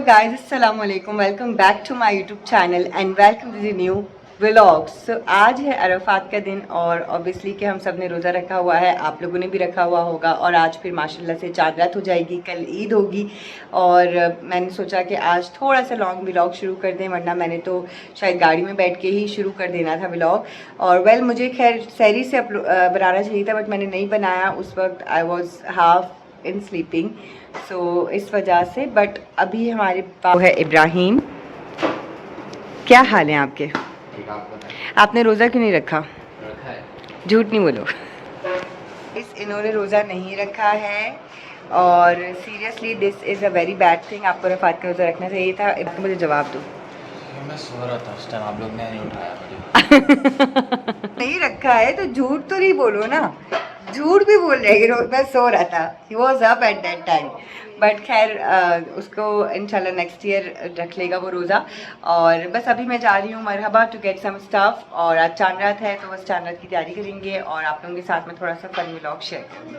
guys, assalamu alaikum. Welcome back to my YouTube channel and welcome to the new vlog. So आज है अरफात का दिन और obviously कि हम सब ने रोज़ा रखा हुआ है, आप लोगों ने भी रखा हुआ होगा और आज फिर माशाल्लाह से चाँद रात हो जाएगी, कल ईद होगी और मैंने सोचा कि आज थोड़ा सा लॉन्ग व्लॉग शुरू कर दें, वरना मैंने तो शायद गाड़ी में बैठ के ही शुरू कर देना था व्लॉग। और वेल मुझे खैर सहरी से बनाना चाहिए था बट मैंने नहीं बनाया, उस वक्त I was half in sleeping, so इस वजह से। बट अभी हमारे पास है इब्राहिम। क्या हाल है आपके? आपने रोज़ा क्यों नहीं रखा है? झूठ नहीं बोलो। इन्होंने रोज़ा नहीं रखा है और seriously this is a very bad thing. आपको रफ़ात का रोज़ा रखना चाहिए था। इसको मुझे जवाब दो। मैं सो रहा था उस टाइम, आप लोग ने नहीं उठाया मुझे। नहीं रखा है तो झूठ तो नहीं बोलो ना, झूठ भी बोल रहे हैं। मैं सो रहा था, he was up at that time. But खैर उसको इंशाल्लाह नेक्स्ट ईयर रख लेगा वो रोज़ा। और बस अभी मैं जा रही हूँ मरहबा टू गेट सम स्टफ और आज चांद रात है तो बस चांद रात की तैयारी करेंगे और आप लोगों के साथ में थोड़ा सा फन व्लॉग शेयर करूँगी।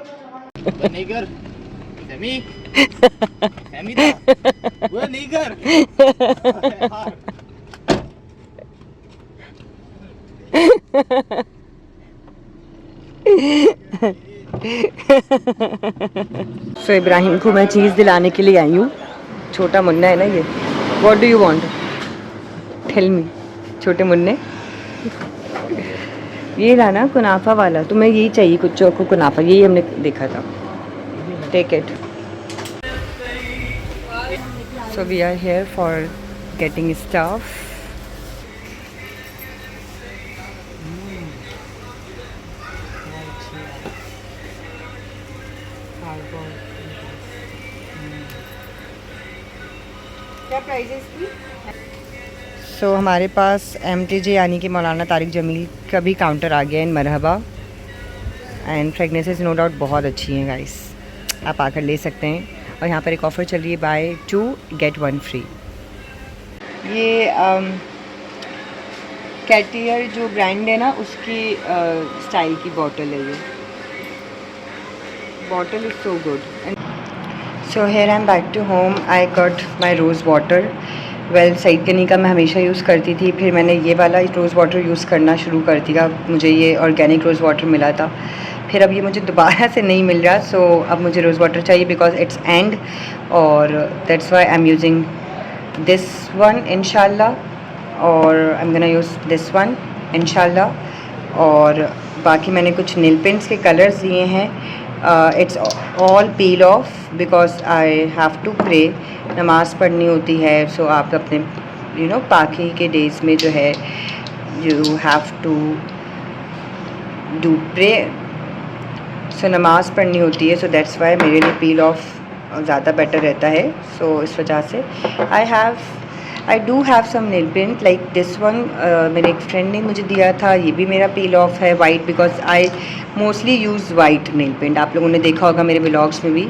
सो इब्राहिम को मैं चीज़ दिलाने के लिए आई हूँ। छोटा मुन्ना है ना ये। What do you want? Tell me छोटे मुन्ने। ये लाना कुनाफा वाला, तुम्हें यही चाहिए कुछ चोको कुनाफा, यही हमने देखा था। Take it. So we are here for getting stuff. क्या प्राइजेस थी? सो हमारे पास MTJ यानी कि मौलाना तारिक जमील का भी काउंटर आ गया इन मरहबा एंड फ्रेगनेंसेस नो डाउट बहुत अच्छी हैं गाइस, आप आकर ले सकते हैं। और यहाँ पर एक ऑफ़र चल रही है बाय 2 get 1 फ्री। ये कैटियर जो ब्रांड है ना उसकी स्टाइल की बॉटल है। ये bottle is so good. So here I am back to home. I got my rose water. Well Saeed Ghani का मैं हमेशा यूज़ करती थी, फिर मैंने ये वाला रोज़ वाटर यूज़ करना शुरू कर दिया। मुझे ये ऑर्गेनिक रोज़ वाटर मिला था, फिर अब ये मुझे दोबारा से नहीं मिल रहा। सो अब मुझे रोज़ वाटर चाहिए बिकॉज इट्स एंड और that's why I am using this one इंशाल्लाह। और I am gonna use this one इंशाल्लाह। और बाकी मैंने कुछ नेल पेंट्स के कलर्स दिए हैं। It's all peel off because I have to pray, नमाज़ पढ़नी होती है। सो आप अपने पाकी के डेज़ में जो है you have to do pray, so नमाज़ पढ़नी होती है। सो दैट्स वाई मेरे लिए पील ऑफ ज़्यादा बेटर रहता है। सो इस वजह से I do have some nail paint like this one. मेरे एक फ्रेंड ने मुझे दिया था, ये भी मेरा पील ऑफ है white, because I mostly use white nail paint, आप लोगों ने देखा होगा मेरे व्लॉग्स में भी।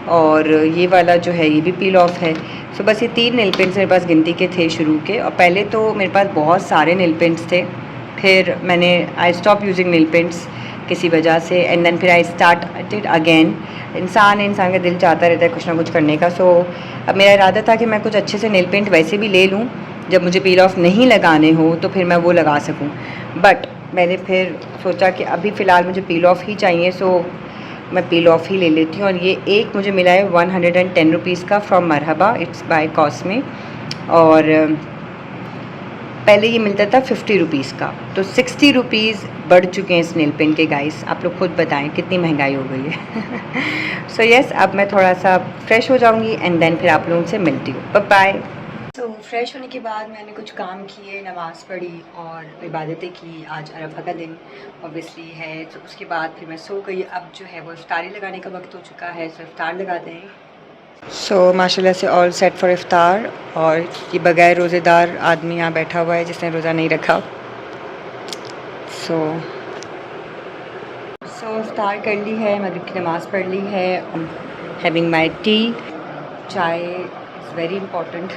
और ये वाला जो है ये भी पील ऑफ है। सो बस ये 3 नेल पेंट्स मेरे पास गिनती के थे शुरू के। और पहले तो मेरे पास बहुत सारे नेल पेंट्स थे, फिर मैंने I stop using nail paints किसी वजह से एंड देन फिर आई स्टार्टेड अगेन। इंसान का दिल चाहता रहता है कुछ ना कुछ करने का। सो अब मेरा इरादा था कि मैं कुछ अच्छे से नेल पेंट वैसे भी ले लूँ, जब मुझे पील ऑफ नहीं लगाने हो तो फिर मैं वो लगा सकूँ। बट मैंने फिर सोचा कि अभी फ़िलहाल मुझे पील ऑफ ही चाहिए, सो मैं पील ऑफ ही ले लेती हूँ। और ये एक मुझे मिला है 110 रुपीज़ का from Marhaba, it's by Cosme. और पहले ये मिलता था 50 रुपीज़ का, तो 60 रुपीज़ बढ़ चुके हैं इस नेल पेंट के गाइस। आप लोग खुद बताएं कितनी महंगाई हो गई है। सो यस अब मैं थोड़ा सा फ्रेश हो जाऊंगी एंड देन फिर आप लोगों से मिलती हूँ। Bye bye. तो फ्रेश होने के बाद मैंने कुछ काम किए, नमाज़ पढ़ी और इबादतें की। आज अरफा का दिन ऑब्वियसली है, तो उसके बाद फिर मैं सो गई। अब जो है वो इफ्तारी लगाने का वक्त हो चुका है, सो इफ्तार लगाते हैं। सो माशाल्लाह से ऑल सेट फॉर इफ्तार। और ये बगैर रोज़ेदार आदमी यहाँ बैठा हुआ है जिसने रोज़ा नहीं रखा। सो इफ्तार कर ली है, मगरिब की नमाज़ पढ़ ली है। हैविंग माई टी, चाय इज़ वेरी इम्पॉर्टेंट।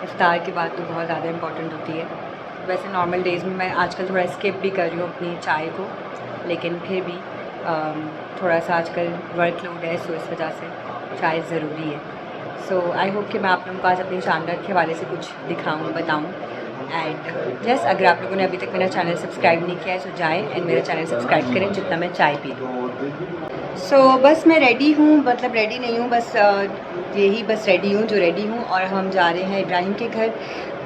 इफ्तार के बाद तो बहुत ज़्यादा इम्पॉर्टेंट होती है। वैसे नॉर्मल डेज़ में मैं आजकल थोड़ा स्किप भी कर रही हूँ अपनी चाय को, लेकिन फिर भी थोड़ा सा आजकल वर्कलोड है, सो इस वजह से चाय ज़रूरी है। सो आई होप कि मैं आप लोगों को आज अपनी शानदार के हवाले से कुछ दिखाऊँ, बताऊँ। एंड यस, अगर आप लोगों ने अभी तक मेरा चैनल सब्सक्राइब नहीं किया है तो जाएँ एंड मेरा चैनल सब्सक्राइब करें जितना मैं चाय पी लूँ। सो बस मैं रेडी हूँ, मतलब रेडी नहीं हूँ, बस यही बस रेडी हूँ जो रेडी हूँ, और हम जा रहे हैं इब्राहिम के घर।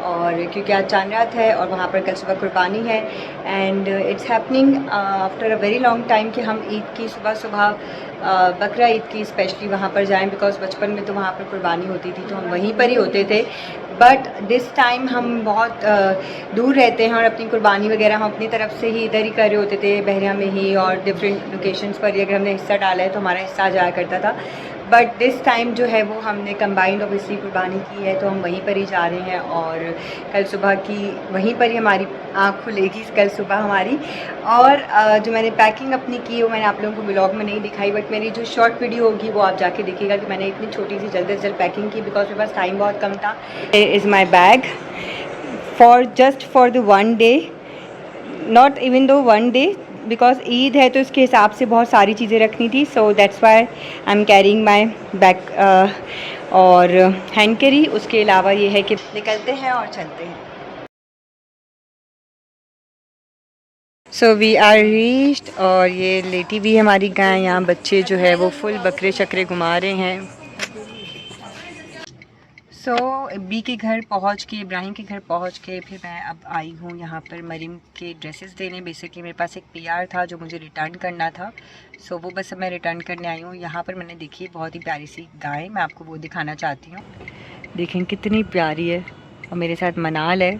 और क्योंकि आज चांद रात है और वहाँ पर कल सुबह कुर्बानी है and it's happening after a very long time कि हम ईद की सुबह सुबह बकरा ईद की स्पेशली वहाँ पर जाएं, बिकॉज़ बचपन में तो वहाँ पर कुर्बानी होती थी तो हम वहीं पर ही होते थे। बट दिस टाइम हम बहुत दूर रहते हैं और अपनी कुर्बानी वगैरह हम अपनी तरफ से ही इधर ही कर रहे होते थे, बहरिया में ही, और डिफरेंट लोकेशंस पर ही अगर हमने हिस्सा डाला है तो हमारा हिस्सा जाया करता था। बट दिस टाइम जो है वो हमने कंबाइंड ऑब्वियसली कुर्बानी की है तो हम वहीं पर ही जा रहे हैं, और कल सुबह की वहीं पर ही हमारी आँख खुलेगी कल सुबह हमारी। और जो मैंने पैकिंग अपनी की वो मैंने आप लोगों को ब्लॉग में नहीं दिखाई, बट मेरी जो शॉर्ट वीडियो होगी वो आप जाके देखिएगा कि मैंने इतनी छोटी सी जल्द से जल्द पैकिंग की, बिकॉज मेरे पास टाइम बहुत कम था। Is my bag for the one day, not even though one day, because Eid है तो इसके हिसाब से बहुत सारी चीज़ें रखनी थी, so that's why I am carrying my bag और हैंड कैरी। उसके अलावा ये है कि निकलते हैं और चलते हैं। सो वी आर रीच्ड, और ये लेटी भी है हमारी गाय। यहाँ बच्चे जो है वो फुल बकरे शकरे घुमा रहे हैं। सो बी के घर पहुँच के, इब्राहिम के घर पहुँच के फिर मैं अब आई हूँ यहाँ पर मरीम के ड्रेसेस देने। बेसिकली मेरे पास एक पीआर था जो मुझे रिटर्न करना था, सो वो बस मैं रिटर्न करने आई हूँ। यहाँ पर मैंने देखी बहुत ही प्यारी सी गाय, मैं आपको वो दिखाना चाहती हूँ। देखें कितनी प्यारी है, और मेरे साथ मनाल है।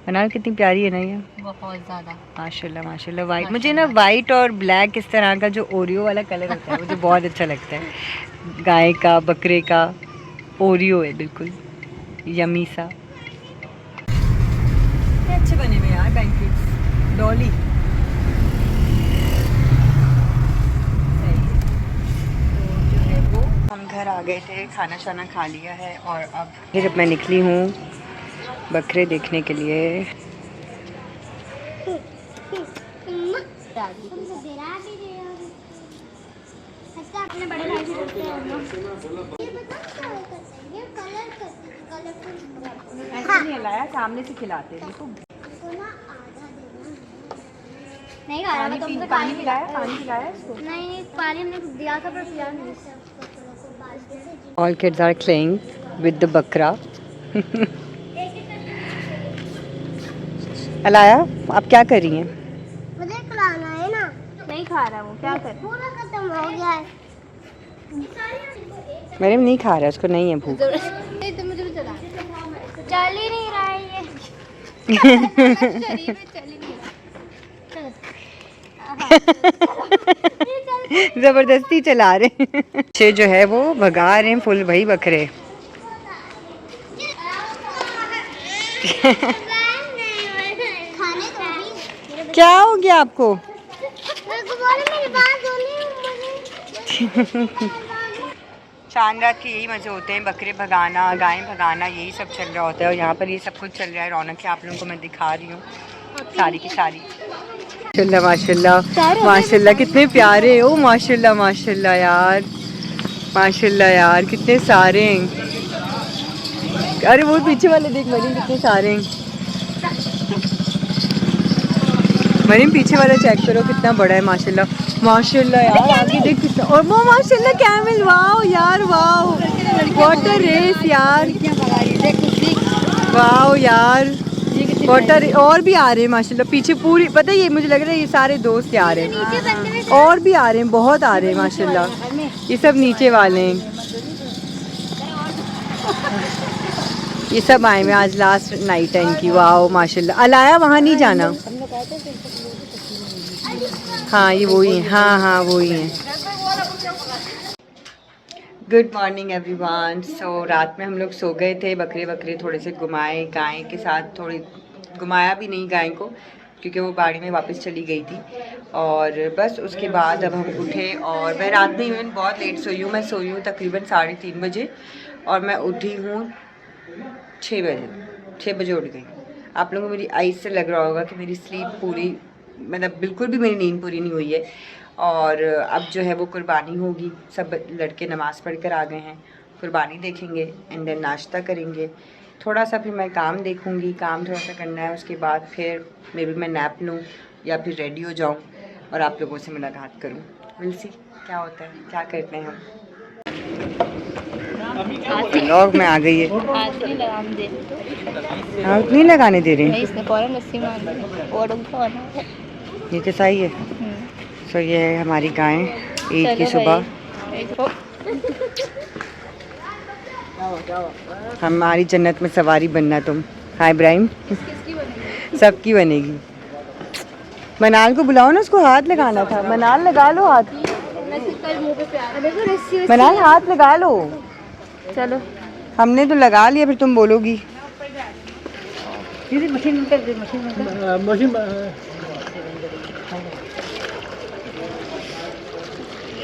मनाल कितनी प्यारी है ना ये, बहुत ज़्यादा माशाल्लाह माशाल्लाह। वाइट, मुझे ना वाइट और ब्लैक इस तरह का जो ओरियो वाला कलर होता है मुझे बहुत अच्छा लगता है। गाय का, बकरे का ओरियो है, बिल्कुल यमी सा। अच्छे बने हुए यार बैंकेट्स, डॉली सही है। तो जो है वो हम घर आ गए थे, खाना शाना खा लिया है, और अब फिर मैं निकली हूँ बकरे देखने के लिए। अपने बड़े भाई से पूछते हैं हम लोग। ऐसे नहीं लाया, सामने से खिलाते हैं। देखो नहीं खा रहा, पानी पानी पिलाया, पानी पिलाया इसको। नहीं, पानी हमने दिया था पर पिया नहीं। All kids are playing with the बकरा। अलाया, आप क्या कर रही हैं? मुझे खिलाना है ना। नहीं खा रहा वो, क्या कर? पूरा खत्म हो गया है। मेरे में नहीं खा रहा है, उसको नहीं है भूख। नहीं तो मुझे भी चला। चल ही नहीं रहा है ये। चल ही नहीं रहा। जबरदस्ती चला रहे हैं। बच्चे जो है वो भगा रहे हैं फुल भाई बकरे। क्या हो गया आपको? चांद रात के यही मज़े होते हैं, बकरे भगाना, गायें भगाना, यही सब चल रहा होता है। और यहाँ पर ये सब कुछ चल रहा है, रौनक है, आप लोगों को मैं दिखा रही हूँ सारी की सारी। माशाल्लाह माशाल्लाह माशाल्लाह, कितने प्यारे हो, माशाल्लाह माशाल्लाह यार, माशाल्लाह यार, कितने सारे हैं। अरे वो पीछे वाले देख मरीम, कितने सारे हैं। मरीम पीछे वाला चेक करो कितना बड़ा है, माशाल्लाह माशाल्लाह यार। आगे देख कितना, और वो माशाल्लाह कैमल, वाओ यार वाओ, वाटर रेस यार, वाओ यार, वाटर। और भी आ रहे हैं माशाल्लाह पीछे पूरी, पता है ये मुझे लग रहा है ये सारे दोस्त आ रहे हैं, और भी आ रहे हैं, बहुत आ रहे हैं माशाल्लाह। ये सब नीचे वाले हैं, ये सब आए हुए, आज लास्ट नाइट है इनकी। वाओ माशाल्लाह। अलाया वहाँ नहीं जाना। हाँ ये वही है, हाँ हाँ वही है। Good morning everyone. सो रात में हम लोग सो गए थे, बकरे थोड़े से घुमाए, गाय के साथ थोड़ी घुमाया भी नहीं गाय को, क्योंकि वो बाड़ी में वापस चली गई थी। और बस उसके बाद अब हम उठे, और मैं रात में इवन बहुत लेट सोई हूँ। मैं सोई हूँ तकरीबन 3:30 बजे, और मैं उठी हूँ 6 बजे उठ गई। आप लोगों को मेरी आइज़ से लग रहा होगा कि मेरी स्लीप पूरी, मतलब बिल्कुल भी मेरी नींद पूरी नहीं हुई है। और अब जो है वो कुर्बानी होगी, सब लड़के नमाज़ पढ़ कर आ गए हैं, कुर्बानी देखेंगे एंड देन नाश्ता करेंगे, थोड़ा सा फिर मैं काम देखूंगी, काम थोड़ा सा करना है, उसके बाद फिर मे बी मैं नैप लूँ या फिर रेडी हो जाऊँ और आप लोगों से मुलाकात करूँ। विल सी क्या होता है, क्या करते हैं हम। व्लॉग में आ गई है, हाथ नहीं लगाने दे हाथ नहीं लगाने दे रहे हैं, इसने फौरन रस्सी मार दी और उनको आना है। ये तो सही है। सो ये है हमारी गाय ईद की सुबह। हमारी जन्नत में सवारी बनना तुम। हाय इब्राहिम, सबकी बनेगी। मनाल को बुलाओ ना, उसको हाथ लगाना था। मनाल लगा लो हाथ, मनाल हाथ लगा लो। चलो हमने तो लगा लिया, फिर तुम बोलोगी। मशीन कर दे, मशीन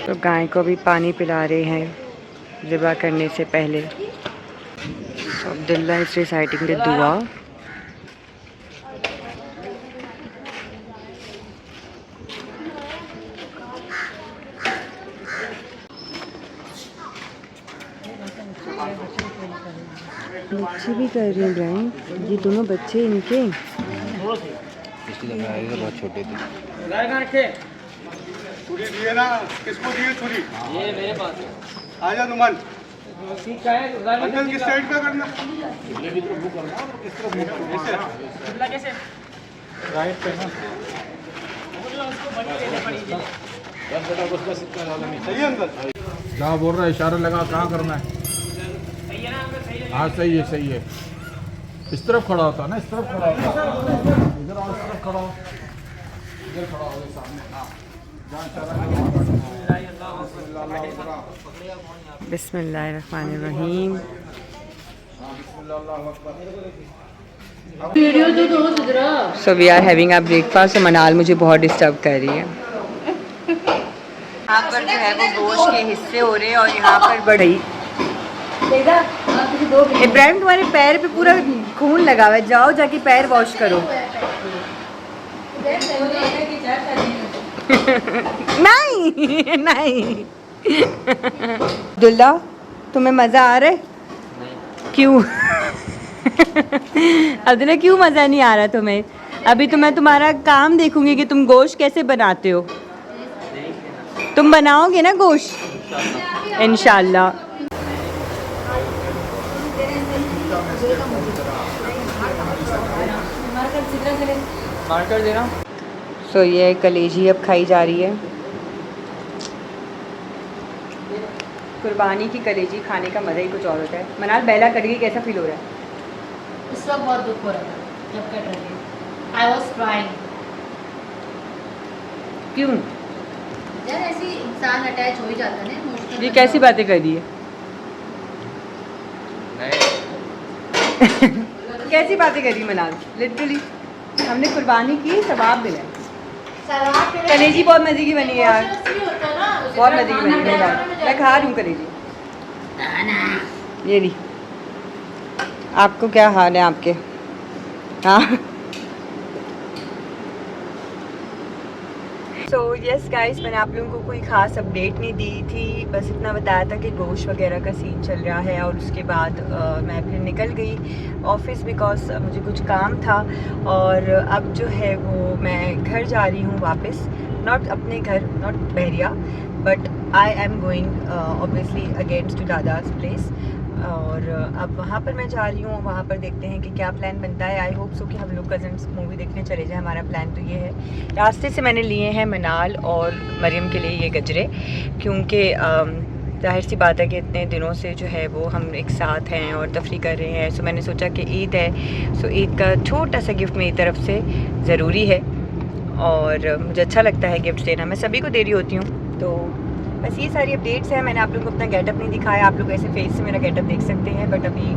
तो गाय को भी पानी पिला रहे हैं ज़िबा करने से पहले। तो अब्दुल्ला इज रिसाइटिंग द दुआ। बच्चे भी कर रहे हैं इब्राहिम, ये दोनों बच्चे इनके। पिछली दफा आए थे बहुत छोटे थे। छुरी दिए ना, किसको दिए छुरी? ये मेरे पास है। आजा नुमान। अंकल किस साइड पे करना? कैसे? राइट पे ना। सही है अंकल? क्या बोल रहा है? इशारा लगा, कहाँ करना है? हाँ सही है, सही है। इस तरफ खड़ा होता ना, इस तरफ खड़ा होता, इधर और इस तरफ खड़ा हो, इधर खड़ा हो सामने। हाँ बिस्मिल्लाहिर्रहमानिर्रहीम। So we are having a breakfast. Manal मुझे बहुत डिस्टर्ब कर रही है। यहाँ पर जो है वो गोश्त के हिस्से हो रहे हैं और यहाँ पर बढ़ई। इब्राहिम तुम्हारे पैर पे पूरा खून लगा हुआ है, जाओ जाके पैर वॉश करो। नहीं नहीं अब्दुल्ला, तुम्हें मज़ा आ रहा है? क्यों? अब्दुल्ला क्यों मज़ा नहीं आ रहा तुम्हें? अभी तो मैं तुम्हारा काम देखूंगी कि तुम गोश्त कैसे बनाते हो। तुम बनाओगे ना गोश्त इंशाल्लाह। मार्कर देना। सो ये कलेजी अब खाई जा रही है। कुर्बानी की कलेजी खाने का मज़ा ही कुछ और होता है। मनाल बेला कट गई, कैसा फील हो रहा है? इस वक्त बहुत दुख हो रहा था जब कट रही थी। I was crying. क्यों? यार ऐसे इंसान अटैच हो ही जाता है ना इमोशनल। ये कैसी बातें कर रही है? कैसी बातें कर रही है मनाल? लिटरली हमने कुर्बानी की, सवाब मिला। कलेजी बहुत मज़े की बनी है यार, बहुत मज़े की बनी है। मैं खा रही हूँ कलेजी। ये ली। आपको क्या हाल है आपके? हाँ। सो यस गाइस, मैंने आप लोगों को कोई ख़ास अपडेट नहीं दी थी, बस इतना बताया था कि गोश्त वगैरह का सीन चल रहा है। और उसके बाद मैं फिर निकल गई ऑफिस बिकॉज मुझे कुछ काम था। और अब जो है वो मैं घर जा रही हूँ वापस, नॉट अपने घर, नॉट बहरिया, but I am going obviously against to दादाज प्लेस। और अब वहाँ पर मैं जा रही हूँ, वहाँ पर देखते हैं कि क्या प्लान बनता है। आई होप सो कि हम लोग कज़न्स मूवी देखने चले जाएं। हमारा प्लान तो ये है। रास्ते से मैंने लिए हैं मनाल और मरियम के लिए ये गजरे, क्योंकि जाहिर सी बात है कि इतने दिनों से जो है वो हम एक साथ हैं और तफरी कर रहे हैं। सो मैंने सोचा कि ईद है, सो ईद का छोटा सा गिफ्ट मेरी तरफ से ज़रूरी है और मुझे अच्छा लगता है गिफ्ट देना। मैं सभी को दे रही होती हूँ। तो बस ये सारी अपडेट्स हैं। मैंने आप लोगों को अपना गेटअप नहीं दिखाया, आप लोग ऐसे फेस से मेरा गेटअप देख सकते हैं। बट अभी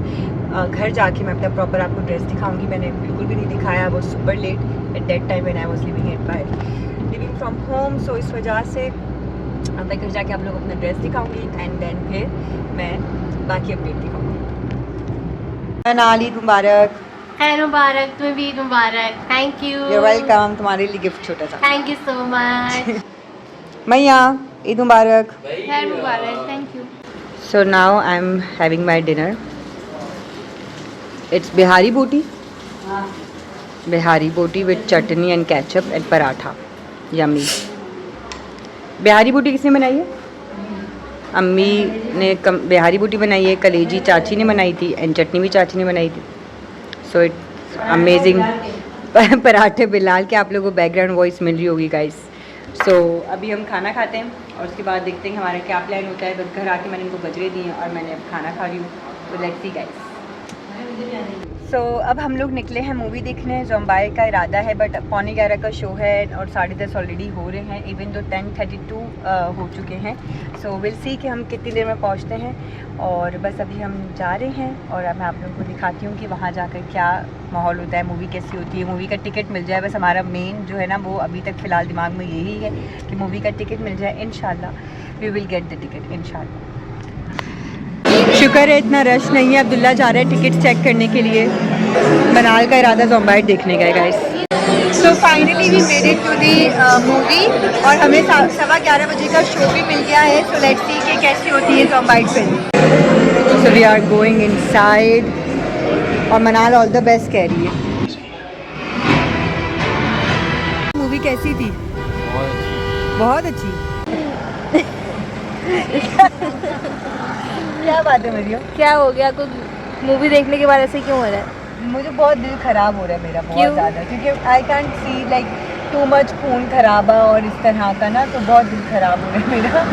घर जाके मैं अपना प्रॉपर आपको ड्रेस दिखाऊंगी। मैंने बिल्कुल भी नहीं दिखाया, वो super late at that time when I was living from home. So इस वजह से अब मैं घर जाके आप लोगों को अपना ड्रेस दिखाऊंगी एंड देन फिर मैं बाकी अपडेट दिखाऊंगी। मनाल ईद मुबारक। है मुबारक, तुम्हें भी ईद मुबारक। Thank you. You welcome. तुम्हारे लिए गिफ्ट छोटा सा। Thank you so much. मैया ईद मुबारक। खैर मुबारक। Thank you. So now I'm having my dinner. It's Bihari boti. Bihari boti with chutney and ketchup and paratha. Yummy. Bihari बोटी किसने बनाई है? अम्मी ने बिहारी बोटी बनाई है, कलेजी चाची ने बनाई थी एंड चटनी भी चाची ने बनाई थी. So it's amazing. पराठे बिलाल के आप लोगों को बैकग्राउंड वॉइस मिल रही होगी गाइस. सो अभी हम खाना खाते हैं और उसके बाद देखते हैं हमारा क्या प्लान होता है. बस घर आके मैंने इनको गजरे दिए और मैंने अब खाना खा रही हूँ. तो लेट्स सी गाइस. सो अब हम लोग निकले हैं मूवी देखने. ज़ोंबाई का इरादा है बट 11:15 का शो है और 10:30 ऑलरेडी हो रहे हैं. इवन तो 10:32 हो चुके हैं. सो विल सी कि हम कितनी देर में पहुंचते हैं. और बस अभी हम जा रहे हैं और अब मैं आप लोगों को दिखाती हूँ कि वहाँ जाकर क्या माहौल होता है, मूवी कैसी होती है. मूवी का टिकट मिल जाए, बस हमारा मेन जो है ना वो अभी तक फ़िलहाल दिमाग में यही है कि मूवी का टिकट मिल जाए. इंशाल्लाह we will get the ticket इंशाल्लाह. शुक्र है इतना रश नहीं है. अब्दुल्ला जा रहा है टिकट चेक करने के लिए. मनाल का इरादा ज़ोंबाई देखने का है guys. So finally we made it to the movie और हमें 11:15 बजे का शो भी मिल गया है. सो लेट्स सी कि कैसी होती है zombie film. So we are going inside और मनाल ऑल द बेस्ट कह रही है. मूवी कैसी थी? बहुत अच्छी. क्या बात है मरियम? क्या हो गया? कोई मूवी देखने के बाद ऐसे क्यों हो रहा है? मुझे बहुत दिल ख़राब हो रहा है मेरा बहुत ज़्यादा, क्योंकि I can't C like too much खून खराबा और इस तरह का ना, तो बहुत दिल ख़राब हो रहा है मेरा.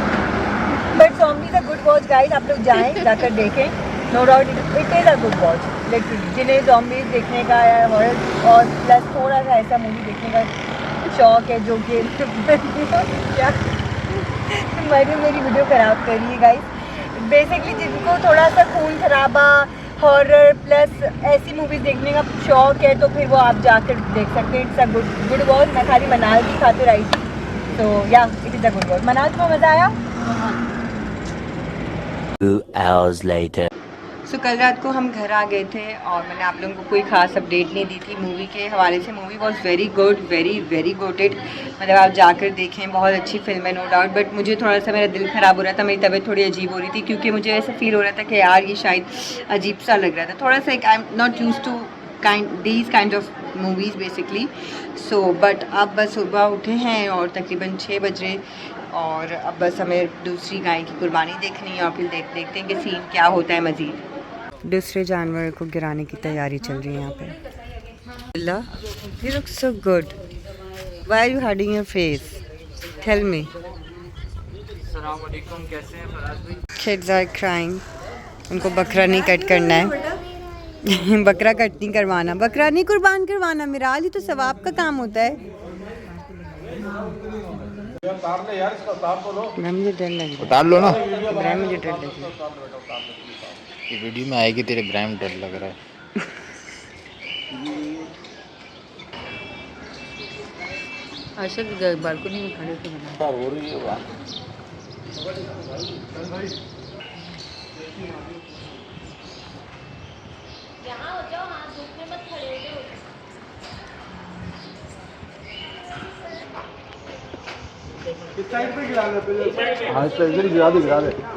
But zombies a good watch guys. आप लोग जाएं, जाकर देखें. No doubt it is a good watch. Literally जिन्हें ज़ॉम्बीज़ देखने का या हॉरर और प्लस थोड़ा सा ऐसा मूवी देखने का शौक़ है जो कि क्या मरियम मेरी वीडियो ख़राब कर रही है गाइस. बेसिकली जिनको थोड़ा सा खून खराबा हॉरर प्लस ऐसी मूवीज़ देखने का शौक़ है तो फिर वो आप जाकर देख सकते हैं. It's a good watch. मैं खाली मनाल की खातिर आई थी. तो या it is a good watch. मनाल को मज़ा आया. 2 hours later. सो कल रात को हम घर आ गए थे और मैंने आप लोगों को कोई ख़ास अपडेट नहीं दी थी मूवी के हवाले से. Movie was very good, very गुडेड. मतलब आप जाकर देखें, बहुत अच्छी फिल्म है नो डाउट. बट मुझे थोड़ा सा मेरा दिल ख़राब हो रहा था, मेरी तबीयत थोड़ी अजीब हो रही थी क्योंकि मुझे ऐसा फील हो रहा था कि यार ये शायद अजीब सा लग रहा था थोड़ा सा. I am not use to these kind of movies basically. So but अब बस सुबह उठे हैं और तकरीबन 6 बज रहे और अब बस हमें दूसरी गाय की कुर्बानी देखनी है और फिर देखते हैं कि सीन क्या होता है मज़ीद. दूसरे जानवर को गिराने की तैयारी चल रही है यहाँ पे. You look so good. Why are you hiding your face? Tell me. अस्सलाम वालेकुम, कैसे हैं फराज भाई? Kids are crying. उनको बकरा नहीं कट करना है. बकरा कट नहीं करवाना, बकरा नहीं कुर्बान करवाना. मिराल ही तो सवाब का काम होता है. मुझे डर लग रहा उतार लो ना. है. मुझे डर लग रहा है. ये वीडियो में आएगी तेरे ब्रांड डर लग रहा है. आशा बालकनी में खड़े थे बना हो रही है. यहाँ हो जाओ. हाँ, धूप में मत खड़े हो जाओ. इस साइड पे गिरा ले पहले. हाँ इस इधर गिरा दे.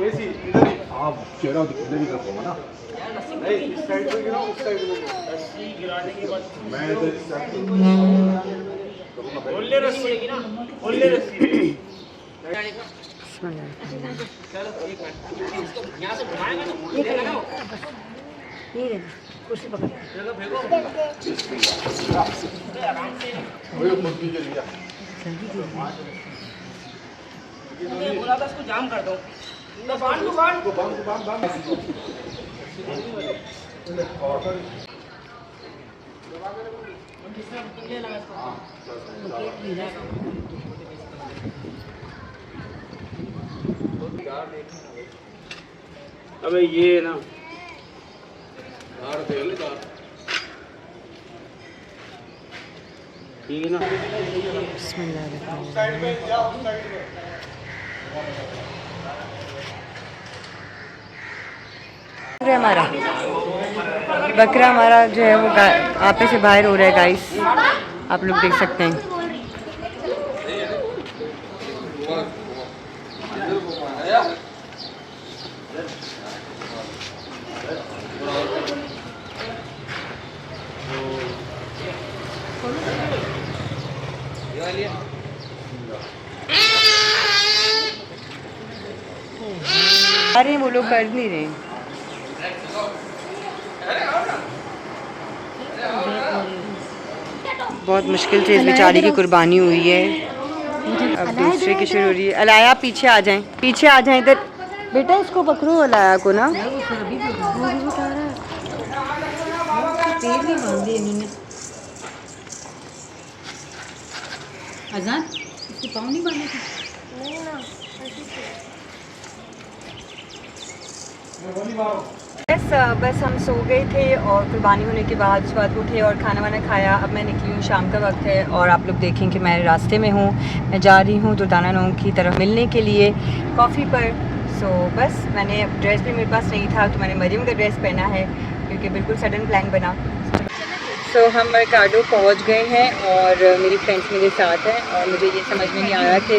एसी इधर ही. आप चेहरा इधर ही रखोगे ना. नहीं इस साइड पे गिरा, उस साइड पे ऐसे गिराने के बाद मैं इधर ओले रस्सी ना, ओले रस्सी. बोला था इसको जाम कर दो. अबे ये ना ठीक है ना. हमारा बकरा हमारा जो है वो आपे से बाहर हो रहा है गाइस. आप लोग देख सकते हैं. अरे वो लोग कर नहीं रहे। बहुत मुश्किल से इस बेचारी की कुर्बानी हुई है। अब दूसरे की शुरू हो रही है। अलाया पीछे आ जाएं, पीछे आ जाएं इधर। बेटा इसको पकड़ो अलाया को ना। अजान इसके पाँव नहीं बांधे थे? बस हम सो गए थे और कुर्बानी होने के बाद उसके बाद उठे और खाना वाना खाया। अब मैं निकली हूँ, शाम का वक्त है और आप लोग देखें कि मैं रास्ते में हूँ। मैं जा रही हूँ दुर्दाना नोम की तरफ मिलने के लिए कॉफ़ी पर। सो बस मैंने ड्रेस भी मेरे पास नहीं था तो मैंने मरियम का ड्रेस पहना है क्योंकि बिल्कुल सडन प्लान बना। सो हम मरकाडो पहुँच गए हैं और मेरी फ्रेंड्स मेरे साथ हैं और मुझे ये समझ में नहीं आ रहा कि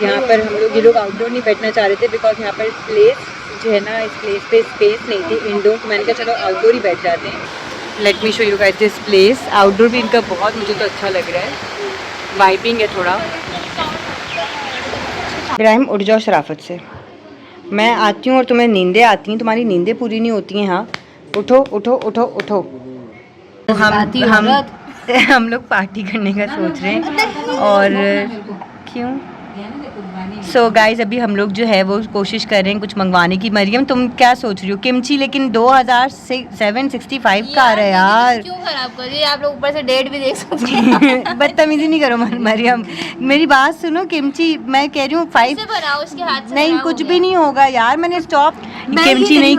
यहाँ पर हम लोग ये लोग आउटडोर नहीं बैठना चाह रहे थे बिकॉज यहाँ पर प्लेस जो है ना, इस प्लेस पे स्पेस नहीं थी इंडोर। तो मैंने कहा चलो आउटडोर ही बैठ जाते हैं। Let me show you guys this place. Outdoor भी इनका बहुत मुझे तो अच्छा लग रहा है, वाइबिंग है थोड़ा। इब्राहिम उठ जाओ शराफत से। मैं आती हूँ और तुम्हें नींदें आती हैं, तुम्हारी नींदें पूरी नहीं होती हैं। हाँ उठो उठो उठो उठो। हम लोग पार्टी करने का सोच रहे हैं और क्यों। सो गाइज अभी हम लोग जो है वो कोशिश कर रहे हैं कुछ मंगवाने की। मरियम तुम क्या सोच रही हो? किमची लेकिन 2765 का आ रहा है यार। क्यों खराब कर रही है? आप लोग ऊपर से डेट भी देख सकते हैं। बदतमीजी नहीं करो मरियम, मेरी बात सुनो। किमची मैं कह रही हूँ 5 से बनाओ, उसके हाथ से नहीं, बनाओ, कुछ हो भी नहीं होगा यार। मैंने स्टॉप किमची नहीं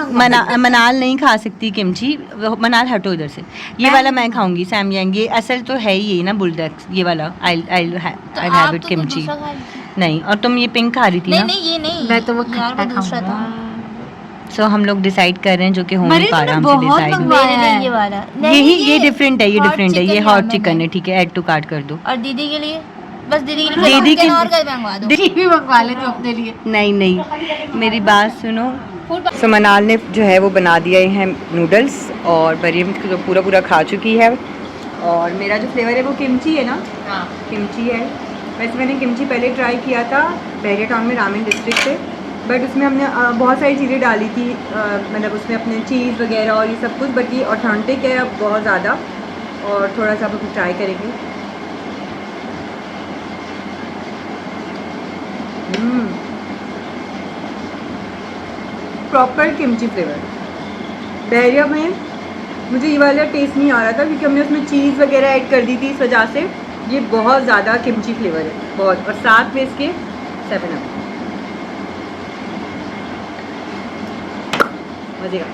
मनाल नहीं खा सकती किमची। मनाल हटो इधर से। ये वाला मैं खाऊंगी सैमयंग। ये असल तो है ही ना बुलडक्स ये वाला। I have it kimchi. नहीं और तुम ये पिंक खा रही थी ना? नहीं ये नहीं, मैं तो वो खट्टा दूसरा था। सो हम लोग डिसाइड कर रहे हैं जो कि हो नहीं पा रहा हमसे डिसाइड। मेरे लिए ये वाला ये डिफरेंट है, ये डिफरेंट है। ये हॉट चिकन है, ठीक है। ऐड टू कार्ट कर दो। और दीदी के लिए बस दीदी के लिए दीदी के और कर मंगवा दो। दीदी भी मंगवा ले तो अपने लिए। नहीं मेरी बात सुनो। सो मनाल ने जो है वो बना दिए हैं नूडल्स और मरियम तो पूरा खा चुकी है। और मेरा जो फ्लेवर है वो किमची है ना? हाँ किमची है। वैसे मैंने किमची पहले ट्राई किया था बहरिया टाउन में रामेन डिस्ट्रिक्ट से, बट उसमें हमने बहुत सारी चीज़ें डाली थी। मतलब उसमें अपने चीज़ वगैरह और ये सब कुछ। बट ये ऑथेंटिक है अब बहुत ज़्यादा। और थोड़ा सा हम ट्राई करेंगे। Proper kimchi flavour. बहरिया में मुझे ये वाला टेस्ट नहीं आ रहा था क्योंकि हमने उसमें चीज़ वगैरह ऐड कर दी थी, इस वजह से ये बहुत ज़्यादा किमची फ्लेवर है बहुत। और साथ में इसके 7 अप मज़े का।